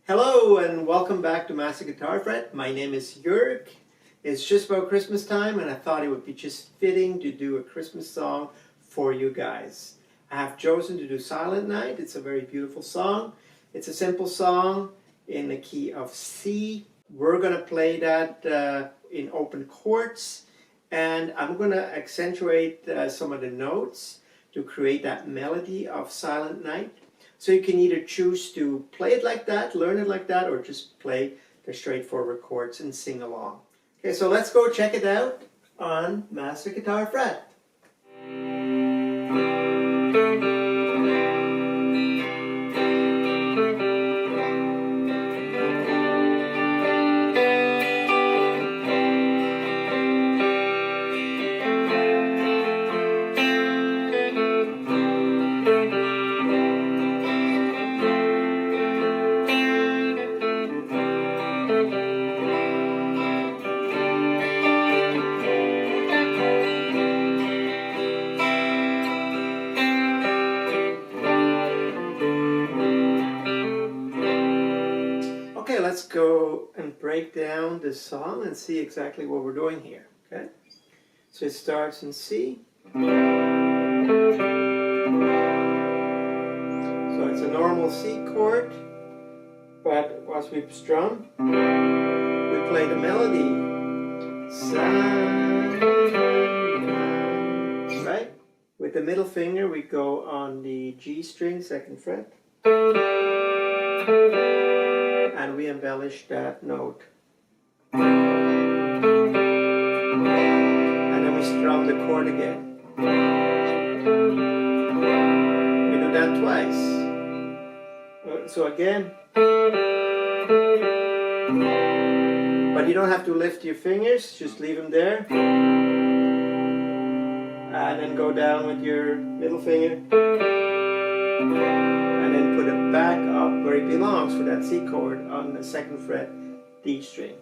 Hello and welcome back to Master Guitar Fret. My name is Jörg. It's just about Christmas time and I thought it would be just fitting to do a Christmas song for you guys. I have chosen to do Silent Night. It's a very beautiful song. It's a simple song in the key of C. We're going to play that in open chords and I'm going to accentuate some of the notes to create that melody of Silent Night. So you can either choose to play it like that, learn it like that, or just play the straightforward chords and sing along. Okay, so let's go check it out on Master Guitar Fret. Okay, let's go and break down this song and see exactly what we're doing here. Okay, so it starts in C. So it's a normal C chord, but once we strum, we play the melody. Right? With the middle finger, we go on the G string, 2nd fret. And we embellish that note. And then we strum the chord again. We do that twice. So again. But you don't have to lift your fingers, just leave them there. And then go down with your middle finger. And then put it back up where it belongs for that C chord on the 2nd fret D string.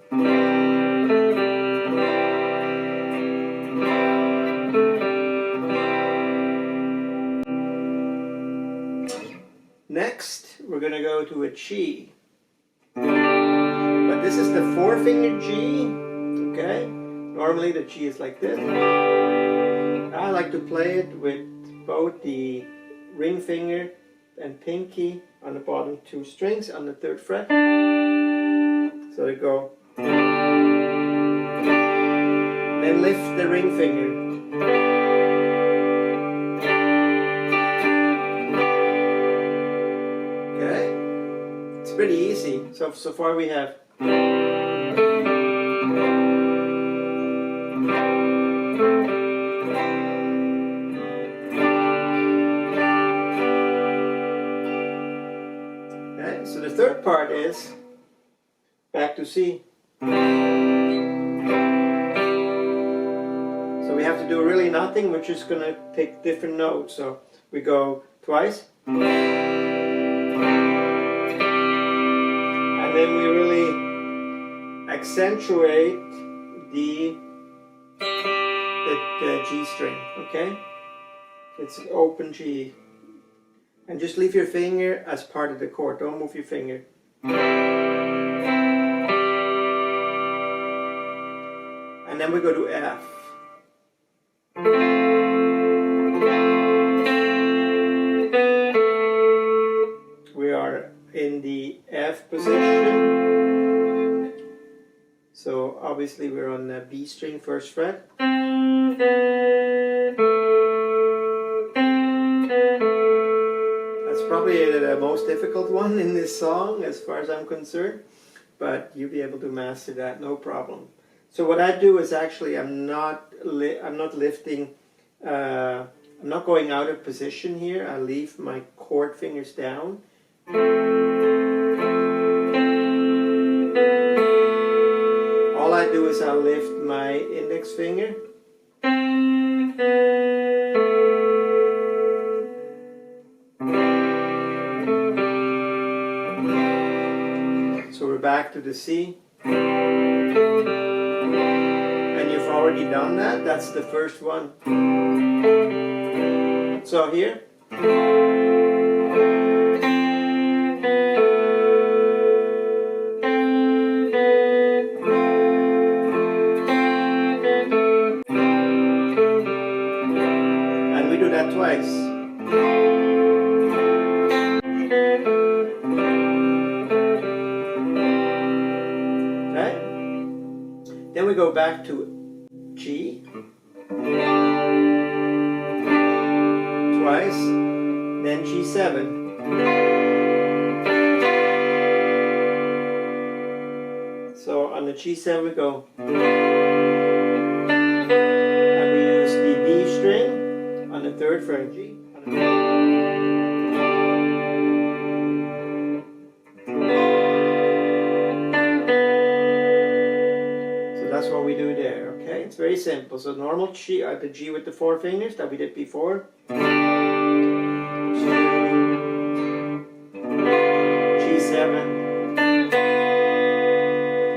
Next, we're going to go to a G. But this is the 4-finger G, okay? Normally the G is like this. I like to play it with both the ring finger and pinky on the bottom 2 strings on the 3rd fret. So they go. Then lift the ring finger. Okay? It's pretty easy. So far we have. So the 3rd part is back to C. So we have to do really nothing, we're just going to pick different notes. So we go twice. And then we really accentuate the G string, okay? It's an open G. And just leave your finger as part of the chord. Don't move your finger. And then we go to F. We are in the F position. So obviously we're on the B string, 1st fret. Probably the most difficult one in this song as far as I'm concerned, but you'll be able to master that no problem. So what I do is actually I'm not lifting, I'm not going out of position here. I leave my chord fingers down. All I do is I lift my index finger. So we're back to the C. And you've already done that. That's the first one. So here. we go back to G twice, then G7. So on the G7 we go, and we use the D string on the third fret, G. So that's what we do there, okay? It's very simple. So normal G, the G with the 4 fingers that we did before. G7.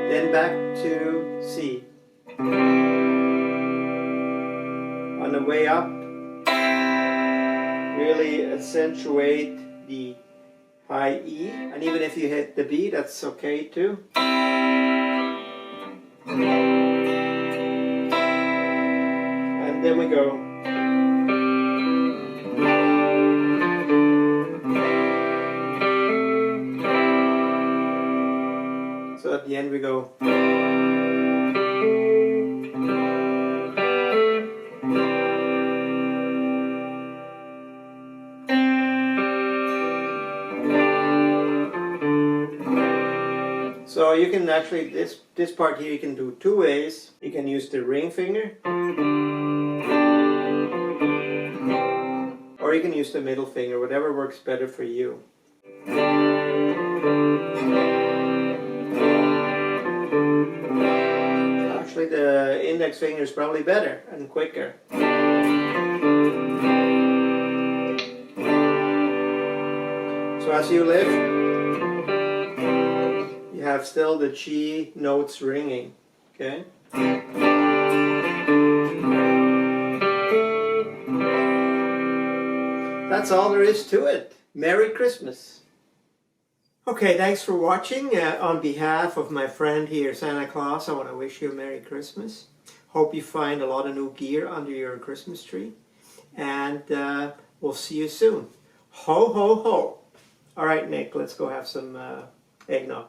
Then back to C. On the way up, really accentuate the high E, and even if you hit the B, that's okay too. And then we go. So at the end we go. So you can actually, this part here you can do 2 ways. You can use the ring finger, or you can use the middle finger, whatever works better for you. Actually the index finger is probably better and quicker. So as you lift, you have still the G notes ringing, okay? That's all there is to it. Merry Christmas. Okay, thanks for watching. On behalf of my friend here, Santa Claus, I want to wish you a Merry Christmas. Hope you find a lot of new gear under your Christmas tree. And we'll see you soon. Ho, ho, ho. All right, Nick, let's go have some eggnog.